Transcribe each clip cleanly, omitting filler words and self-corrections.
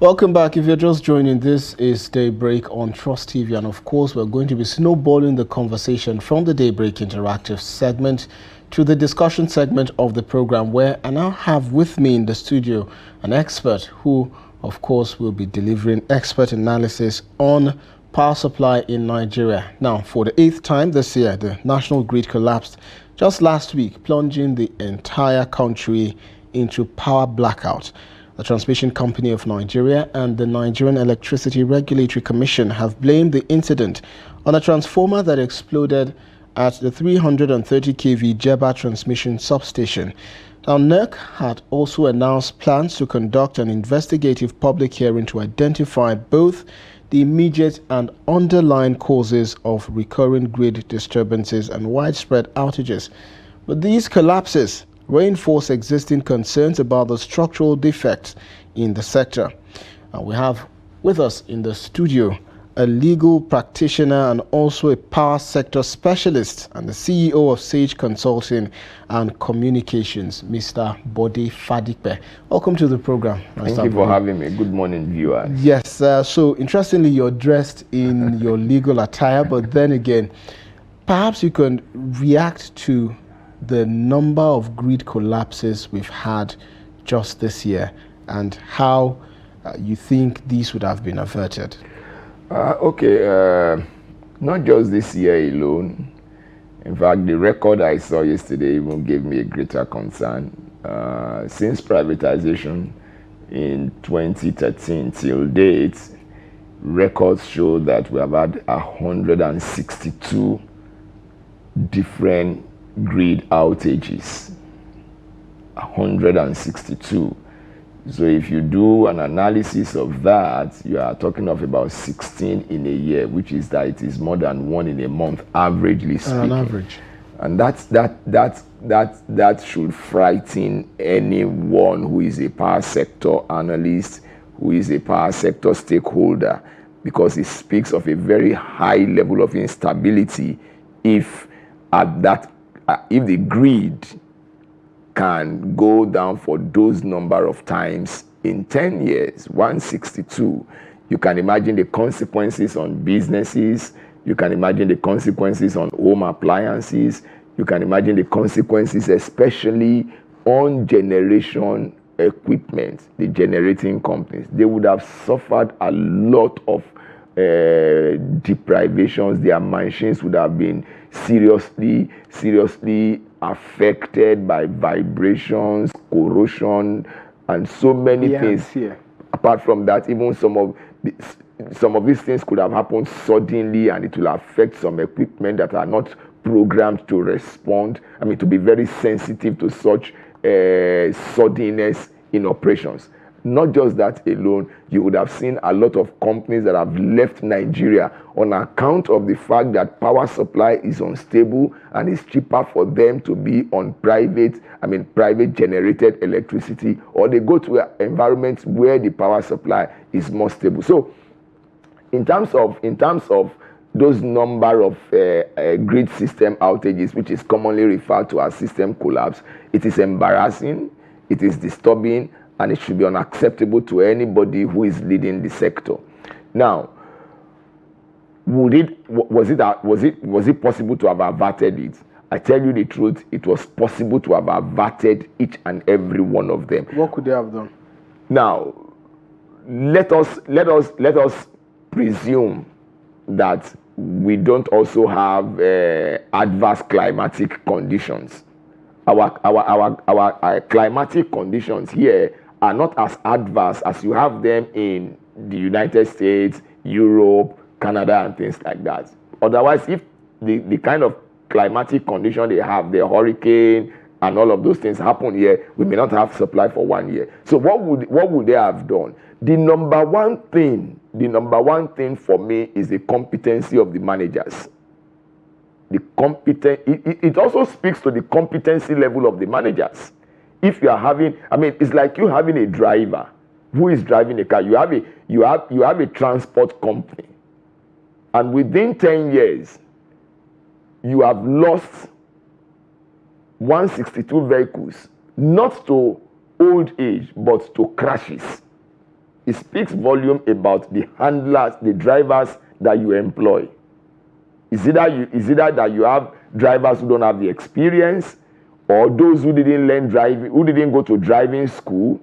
Welcome back. If you're just joining, this is Daybreak on Trust TV, and of course we're going to be snowballing the conversation from the Daybreak interactive segment to the discussion segment of the program, where I now have with me in the studio an expert who of course will be delivering expert analysis on power supply in Nigeria. Now, for the 8th time this year, the national grid collapsed just last week, plunging the entire country into power blackout. The Transmission Company of Nigeria and the Nigerian Electricity Regulatory Commission have blamed the incident on a transformer that exploded at the 330 kV Jeba transmission substation. Now, NERC had also announced plans to conduct an investigative public hearing to identify both the immediate and underlying causes of recurring grid disturbances and widespread outages. But these collapses reinforce existing concerns about the structural defects in the sector. We have with us in the studio a legal practitioner and also a power sector specialist and the CEO of Sage Consulting and Communications, Mr. Bode Fadipe. Welcome to the program. Thank you for having me. Good morning, viewers. Yes, so interestingly, you're dressed in your legal attire, but then again, perhaps you can react to the number of grid collapses we've had just this year and how you think these would have been averted. Not just this year alone. In fact, the record I saw yesterday even gave me a greater concern. Since privatization in 2013 till date, records show that we have had 162 different grid outages. 162. So if you do an analysis of that, you are talking of about 16 in a year, which is that it is more than one in a month, averagely speaking. On average. And that should frighten anyone who is a power sector analyst, who is a power sector stakeholder, because it speaks of a very high level of instability if the grid can go down for those number of times in 10 years, 162, you can imagine the consequences on businesses, you can imagine the consequences on home appliances, you can imagine the consequences especially on generation equipment, the generating companies. They would have suffered a lot of deprivations. Their machines would have been seriously affected by vibrations, corrosion, and so many things. Apart from that, even some of these things could have happened suddenly, and it will affect some equipment that are not programmed to respond. I mean, to be very sensitive to such suddenness in operations. Not just that alone, you would have seen a lot of companies that have left Nigeria on account of the fact that power supply is unstable and it's cheaper for them to be on private generated electricity, or they go to environments where the power supply is more stable. So in terms of those number of grid system outages, which is commonly referred to as system collapse, it is embarrassing, it is disturbing, and it should be unacceptable to anybody who is leading the sector. Now, was it possible to have averted it? I tell you the truth, it was possible to have averted each and every one of them. What could they have done? Now, let us presume that we don't also have adverse climatic conditions. Our climatic conditions here are not as adverse as you have them in the United States, Europe, Canada, and things like that. Otherwise, if the kind of climatic condition they have, the hurricane and all of those things happen here, we may not have supply for 1 year. So what would they have done? The number one thing for me is the competency of the managers. It also speaks to the competency level of the managers. If you are having, it's like you having a driver who is driving a car. You have a transport company, and within 10 years, you have lost 162 vehicles, not to old age, but to crashes. it speaks volume about the handlers, the drivers that you employ. Is it that you have drivers who don't have the experience, or those who didn't learn driving, who didn't go to driving school,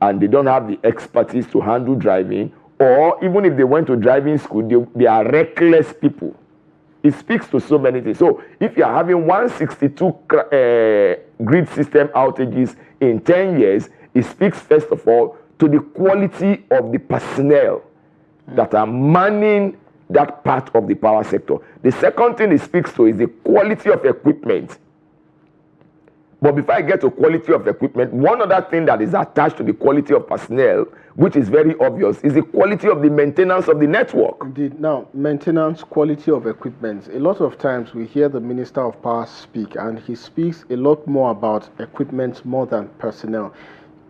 and they don't have the expertise to handle driving, or even if they went to driving school, they are reckless people. It speaks to so many things. So if you are having 162 grid system outages in 10 years, it speaks first of all to the quality of the personnel that are manning that part of the power sector. The second thing it speaks to is the quality of equipment. But before I get to quality of equipment, one other thing that is attached to the quality of personnel, which is very obvious, is the quality of the maintenance of the network. Indeed. Now, maintenance, quality of equipment. A lot of times we hear the Minister of Power speak, and he speaks a lot more about equipment more than personnel.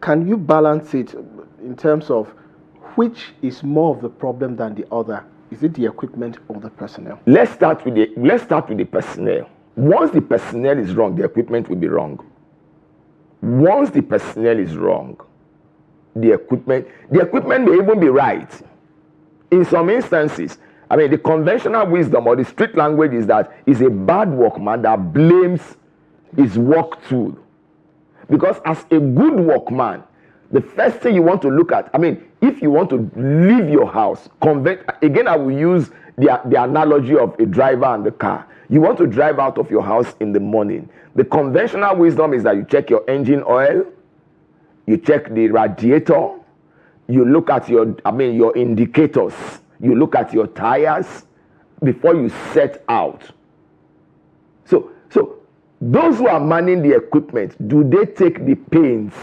Can you balance it in terms of which is more of the problem than the other? Is it the equipment or the personnel? Let's start with the personnel. Once the personnel is wrong, the equipment will be wrong. Once the personnel is wrong, the equipment may even be right. In some instances, I mean, the conventional wisdom or the street language is that is a bad workman that blames his work tool. Because as a good workman, the first thing you want to look at, I mean, if you want to leave your house, again, I will use the analogy of a driver and the car. You want to drive out of your house in the morning. The conventional wisdom is that you check your engine oil, you check the radiator, you look at your indicators, you look at your tires before you set out. So those who are manning the equipment, do they take the pains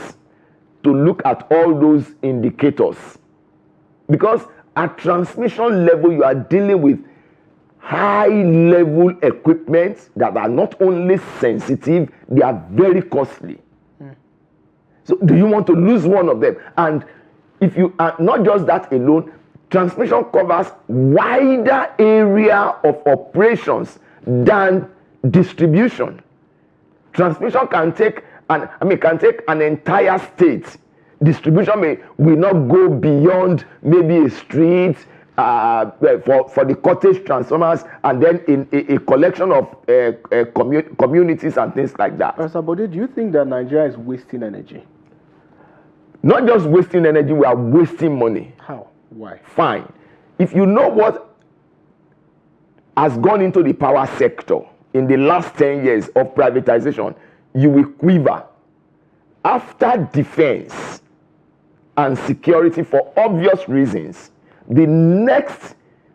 to look at all those indicators? Because at transmission level, you are dealing with high-level equipment that are not only sensitive, they are very costly. So do you want to lose one of them? And if you are not just that alone, transmission covers wider area of operations than distribution. Transmission can take an entire state. Distribution will not go beyond maybe a street for the cottage transformers, and then in a collection of communities and things like that. Mr. Bode, do you think that Nigeria is wasting energy? Not just wasting energy, we are wasting money. How? Why? Fine. If you know what has gone into the power sector in the last 10 years of privatization, you will quiver. After defense and security, for obvious reasons, the next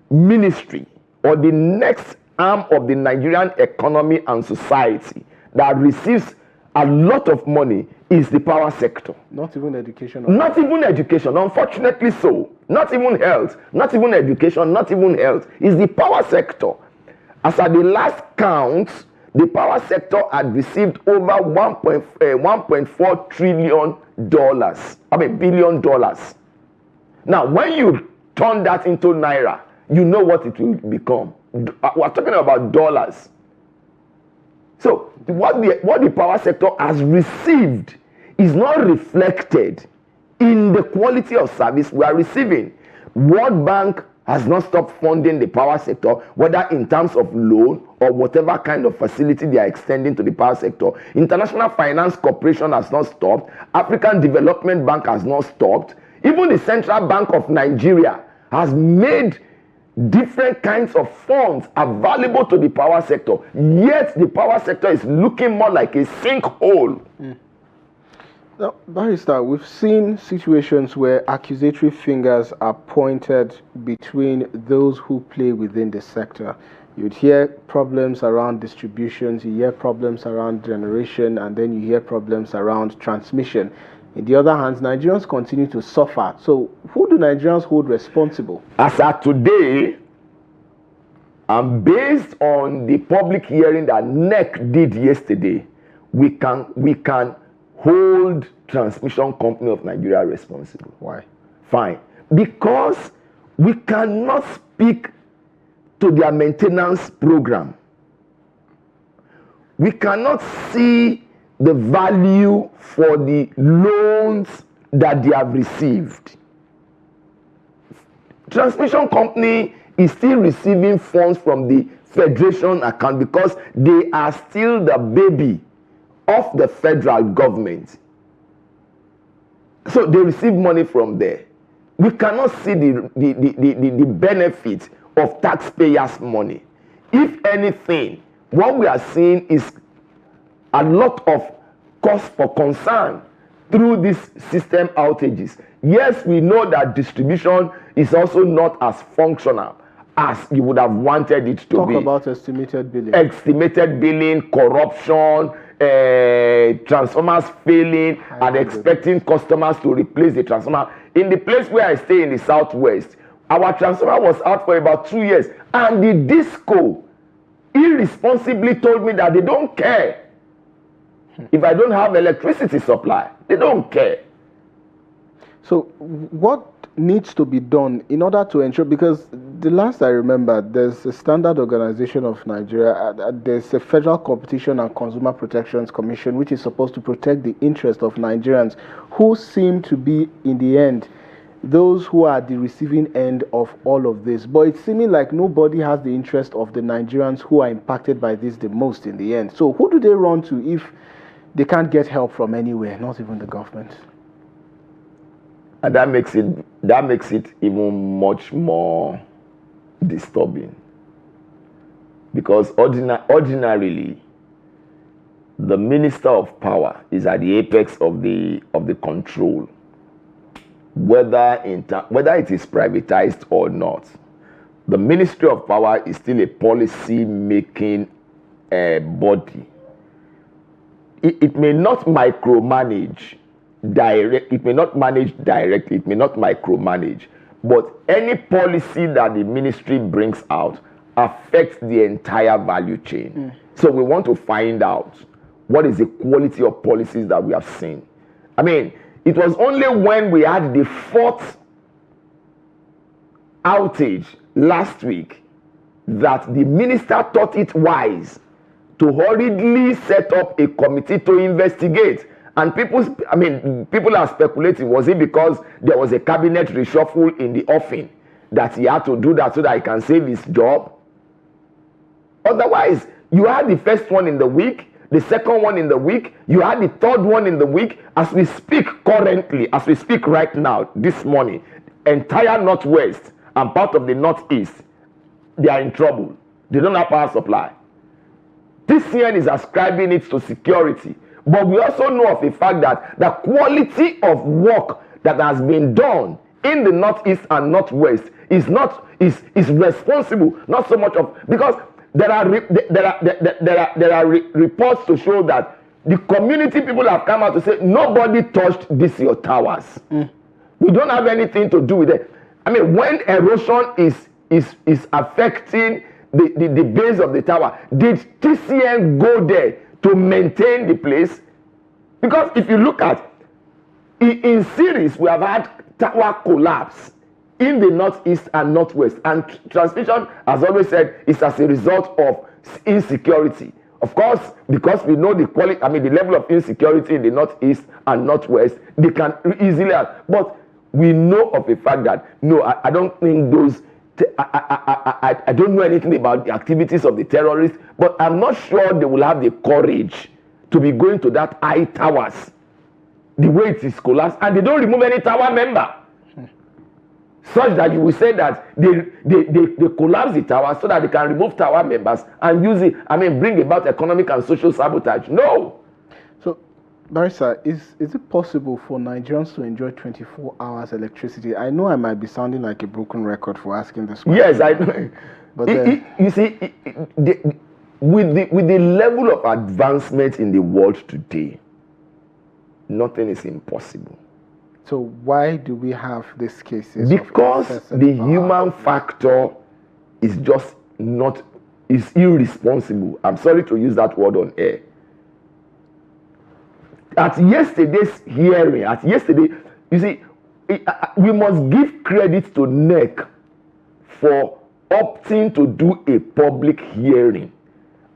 ministry or the next arm of the Nigerian economy and society that receives a lot of money is the power sector. Not even education. Not even education, unfortunately so. Not even health, not even education, not even health. It's the power sector. As at the last count, the power sector had received over $1.4 trillion. billion dollars. Now, when you turn that into naira, you know what it will become. We're talking about dollars. So what the power sector has received is not reflected in the quality of service we are receiving. World Bank has not stopped funding the power sector, whether in terms of loan or whatever kind of facility they are extending to the power sector. International Finance Corporation has not stopped. African Development Bank has not stopped. Even the Central Bank of Nigeria has made different kinds of funds available to the power sector. Yet the power sector is looking more like a sinkhole. Now, Barrister, we've seen situations where accusatory fingers are pointed between those who play within the sector. You'd hear problems around distributions, you hear problems around generation, and then you hear problems around transmission. On the other hand, Nigerians continue to suffer. So who do Nigerians hold responsible? As at today, and based on the public hearing that NEC did yesterday, we can hold Transmission Company of Nigeria responsible. Why? Fine. Because we cannot speak to their maintenance program. We cannot see the value for the loans that they have received. transmission company is still receiving funds from the federation account because they are still the baby of the federal government. So they receive money from there. We cannot see the benefit of taxpayers' money. If anything, what we are seeing is a lot of cause for concern through these system outages. Yes, we know that distribution is also not as functional as you would have wanted it to be. Talk about estimated billing. Estimated billing, corruption, transformers failing, and expecting customers to replace the transformer. In the place where I stay in the southwest, our transformer was out for about 2 years, and the disco irresponsibly told me that they don't care if I don't have electricity supply. They don't care. So what needs to be done in order to ensure, because the last I remember, there's a Standard Organization of Nigeria, there's a Federal Competition and Consumer Protections Commission, which is supposed to protect the interest of Nigerians, who seem to be, in the end, those who are the receiving end of all of this. But it's seeming like nobody has the interest of the Nigerians who are impacted by this the most in the end. So who do they run to if they can't get help from anywhere, not even the government? And that makes it even much more disturbing, because ordinarily the minister of power is at the apex of the control, whether it is privatized or not. The Ministry of Power is still a policy making body. It may not micromanage it may not manage directly, it may not micromanage, but any policy that the ministry brings out affects the entire value chain. So we want to find out what is the quality of policies that we have seen. I mean, it was only when we had the 4th outage last week that the minister thought it wise to hurriedly set up a committee to investigate. And people are speculating, was it because there was a cabinet reshuffle in the offing that he had to do that so that he can save his job? Otherwise, you had the first one in the week, the second one in the week, you had the third one in the week. As we speak currently, as we speak right now, this morning, entire Northwest and part of the Northeast, they are in trouble. They don't have power supply. TCN is ascribing it to security. But we also know of the fact that the quality of work that has been done in the Northeast and Northwest is responsible, not so much of, because there are reports to show that the community people have come out to say nobody touched these your towers. We don't have anything to do with it. I mean, when erosion is affecting the base of the tower, did TCN go there to maintain the place? Because if you look at in series, we have had tower collapse in the Northeast and Northwest, and transmission, as always said, is as a result of insecurity. Of course, because we know the quality, the level of insecurity in the Northeast and Northwest, they can easily have. But we know of the fact that no, I don't think those. I don't know anything about the activities of the terrorists, but I'm not sure they will have the courage to be going to that high towers the way it is collapsed, and they don't remove any tower member, such that you will say that they collapse the tower so that they can remove tower members and use it, bring about economic and social sabotage. No. So, Barrister, is it possible for Nigerians to enjoy 24 hours electricity? I know I might be sounding like a broken record for asking this question. Yes, I know. But you see, with the level of advancement in the world today, nothing is impossible. So why do we have these cases? Because the human factor is just is irresponsible. I'm sorry to use that word on air. At yesterday's hearing, you see, we must give credit to NEC for opting to do a public hearing.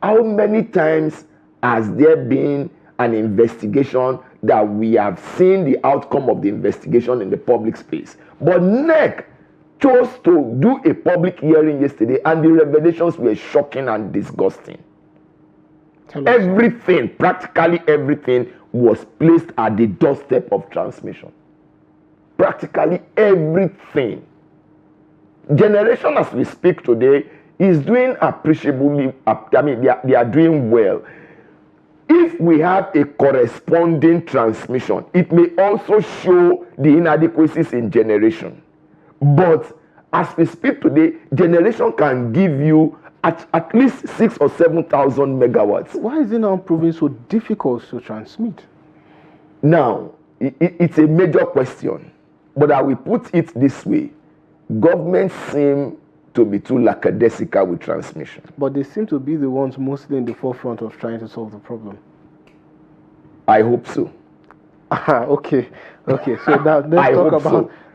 How many times has there been an investigation that we have seen the outcome of the investigation in the public space? But NEC chose to do a public hearing yesterday, and the revelations were shocking and disgusting. Everything, practically everything, was placed at the doorstep of transmission. Practically everything. Generation, as we speak today, is doing appreciably. I mean, they are doing well. If we have a corresponding transmission, it may also show the inadequacies in generation. But as we speak today, generation can give you at least 6,000 or 7,000 megawatts. Why is it now proving so difficult to transmit? Now, it's a major question, but I will put it this way. Governments seem to be too lackadaisical with transmission. But they seem to be the ones mostly in the forefront of trying to solve the problem. I hope so. Okay. So now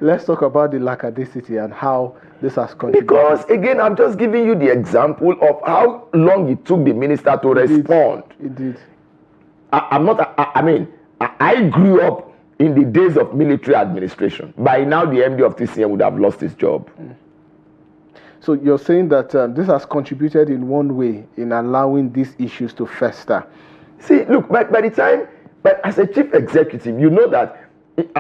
let's talk about the lackadaicity and how this has contributed. Because again, I'm just giving you the example of how long it took the minister to respond. It did. I grew up in the days of military administration. By now, the MD of TCM would have lost his job. So you're saying that this has contributed in one way in allowing these issues to fester. See, look, by the time, but as a chief executive, you know that,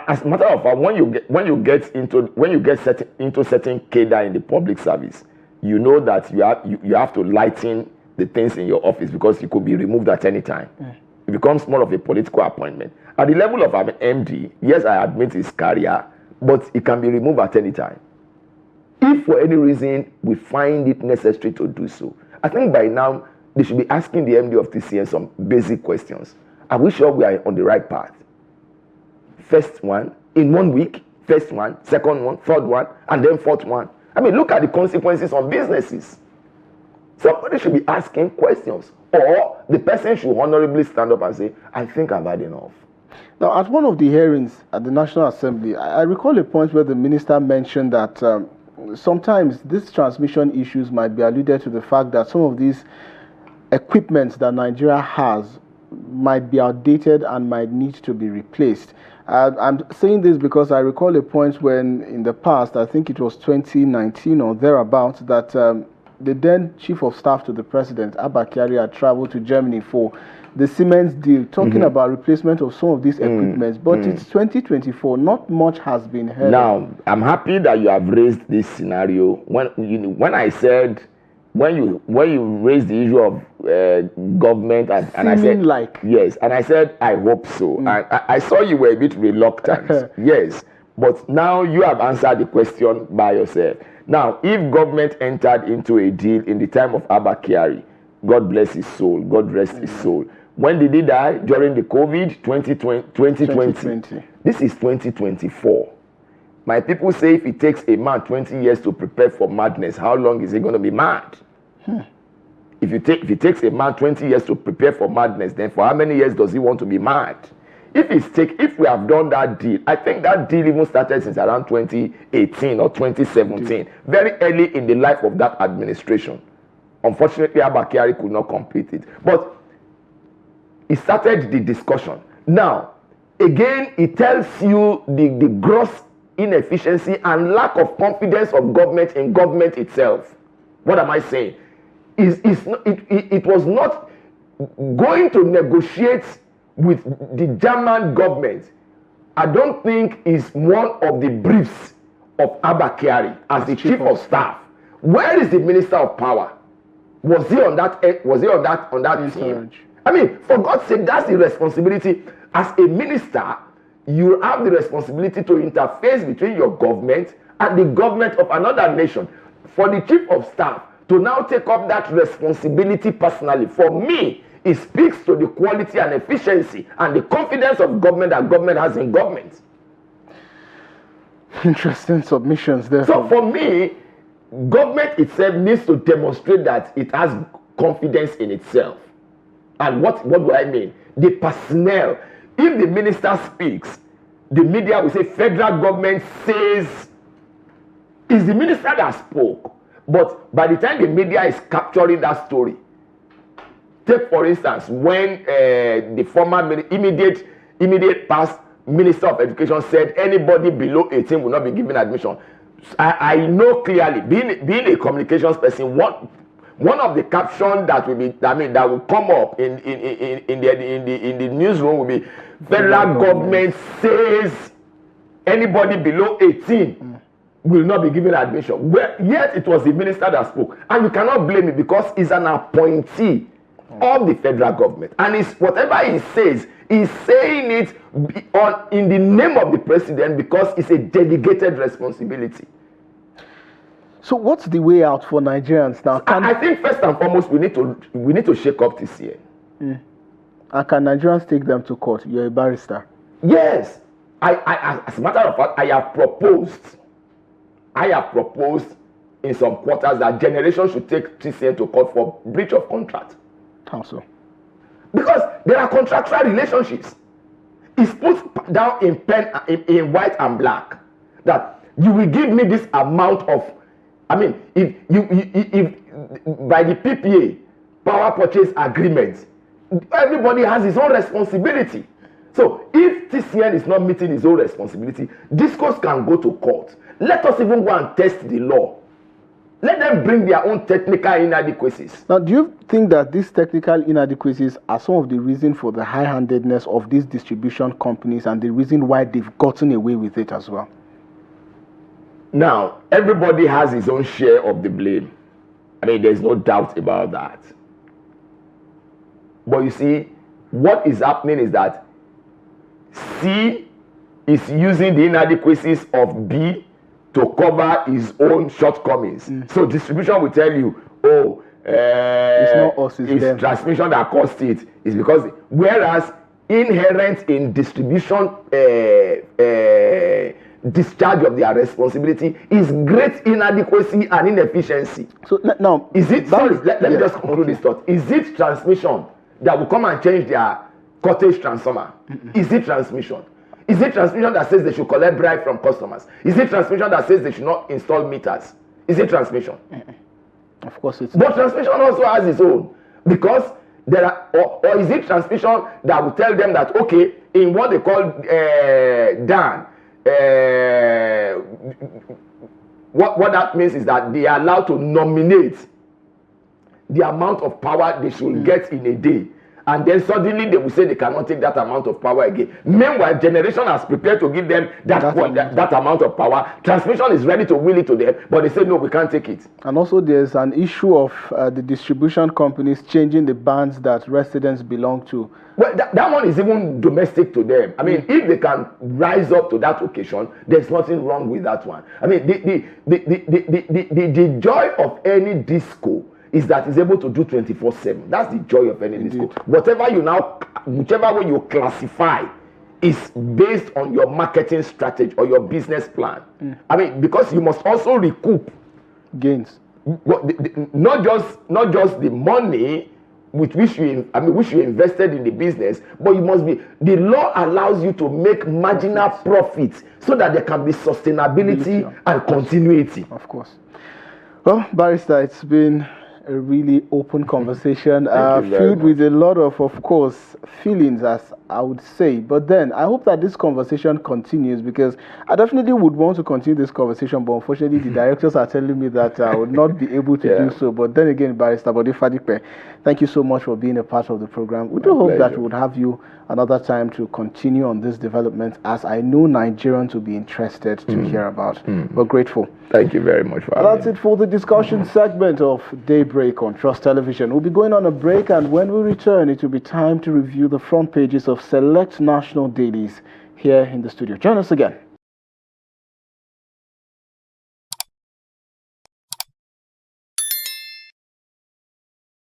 as a matter of fact, when you get into certain cadre in the public service, you know that you have to lighten the things in your office because you could be removed at any time. It becomes more of a political appointment. At the level of an MD, yes, I admit his career, but it can be removed at any time. If for any reason we find it necessary to do so, I think by now they should be asking the MD of TCN some basic questions. Are we sure we are on the right path? First one, in 1 week, first one, second one, third one, and then fourth one. I mean, look at the consequences on businesses. Somebody should be asking questions, or the person should honorably stand up and say, I think I've had enough. Now, at one of the hearings at the National Assembly, I recall a point where the minister mentioned that sometimes these transmission issues might be alluded to the fact that some of these equipment that Nigeria has might be outdated and might need to be replaced. I'm saying this because I recall a point when in the past, I think it was 2019 or thereabouts, that the then Chief of Staff to the President, Abba Kyari, had traveled to Germany for the Siemens deal, talking about replacement of some of these equipments. But it's 2024, not much has been heard. Now, I'm happy that you have raised this scenario. When I said, when you raised the issue of government and I said yes, and I said I hope so. And I saw you were a bit reluctant. Yes, but now you have answered the question by yourself. Now, if government entered into a deal in the time of Abba Kyari, God bless his soul, God rest his soul. When did he die? During the COVID 2020. This is 2024. My people say if it takes a man 20 years to prepare for madness, how long is he going to be mad? If it takes a man 20 years to prepare for madness, then for how many years does he want to be mad? If we have done that deal, I think that deal even started since around 2018 or 2017, very early in the life of that administration. Unfortunately, Abba Kyari could not complete it. But it started the discussion. Now, again, it tells you the gross inefficiency and lack of confidence of government in government itself. What am I saying? It was not going to negotiate with the German government. I don't think is one of the briefs of Abba Kyari as the chief of staff. Where is the minister of power? Was he on that team? I mean, for God's sake, that's the responsibility. As a minister, you have the responsibility to interface between your government and the government of another nation. For the chief of staff to now take up that responsibility personally, for me, it speaks to the quality and efficiency and the confidence of government that government has in government. Interesting submissions there. So for me, government itself needs to demonstrate that it has confidence in itself. And what do I mean? The personnel. If the minister speaks, the media will say federal government says it's the minister that spoke. But by the time the media is capturing that story, take for instance when the former immediate past Minister of Education said anybody below 18 will not be given admission. I know clearly, being a communications person, one of the captions that will be, that will come up in the newsroom will be, federal government says anybody below 18 will not be given admission. Yet it was the minister that spoke, and you cannot blame it because he's an appointee of the federal government, and it's whatever he says, he's saying it in the name of the president because it's a delegated responsibility. So what's the way out for Nigerians now? I think first and foremost we need to shake up this year. And can Nigerians take them to court? You're a barrister. Yes, I as a matter of fact, I have proposed in some quarters that Generation should take TCN to court for breach of contract. How so? Because there are contractual relationships. It's put down in pen, in white and black, that you will give me this amount of, if by the PPA, power purchase agreement, everybody has his own responsibility. So if TCN is not meeting his own responsibility, discourse can go to court. Let us even go and test the law. Let them bring their own technical inadequacies. Now, do you think that these technical inadequacies are some of the reason for the high-handedness of these distribution companies and the reason why they've gotten away with it as well? Now, everybody has his own share of the blame. There's no doubt about that. But you see, what is happening is that C is using the inadequacies of B to cover his own shortcomings. So distribution will tell you, it's not us, it's them. Transmission that caused it. Is because, whereas inherent in distribution discharge of their responsibility is great inadequacy and inefficiency. So now, is it, let me just conclude this thought. Is it transmission that will come and change their cottage transformer? Is it transmission? Is it transmission that says they should collect bribe from customers? Is it transmission that says they should not install meters? Is it transmission? Of course it's not. But transmission also has its own, because there are, or is it transmission that will tell them that, okay, in what they call DAN, what that means is that they are allowed to nominate the amount of power they should get in a day, and then suddenly they will say they cannot take that amount of power again. Meanwhile, Generation has prepared to give them that amount of power. Transmission is ready to will it to them, but they say no, we can't take it. And also there's an issue of the distribution companies changing the bands that residents belong to. Well, that one is even domestic to them. If they can rise up to that occasion, there's nothing wrong with that one. The joy of any disco is that it's able to do 24/7. That's the joy of any disco. Whichever way you classify is based on your marketing strategy or your business plan. Because you must also recoup gains. Not just the money with which you invested in the business, but you must be. The law allows you to make marginal profits so that there can be sustainability and continuity. Of course. Well, Barrister, it's been a really open conversation, filled with a lot of course, feelings, as I would say. But then I hope that this conversation continues, because I definitely would want to continue this conversation, but unfortunately the directors are telling me that I would not be able to do so. But then again, Barrister Bode Fadipe, thank you so much for being a part of the program. We do hope that we would have you another time to continue on this development, as I know Nigerians will be interested to hear about. We're grateful. Thank you very much for having me. That's it for the discussion segment of Daybreak on Trust Television. We'll be going on a break, and when we return, it will be time to review the front pages of select national dailies here in the studio. Join us again.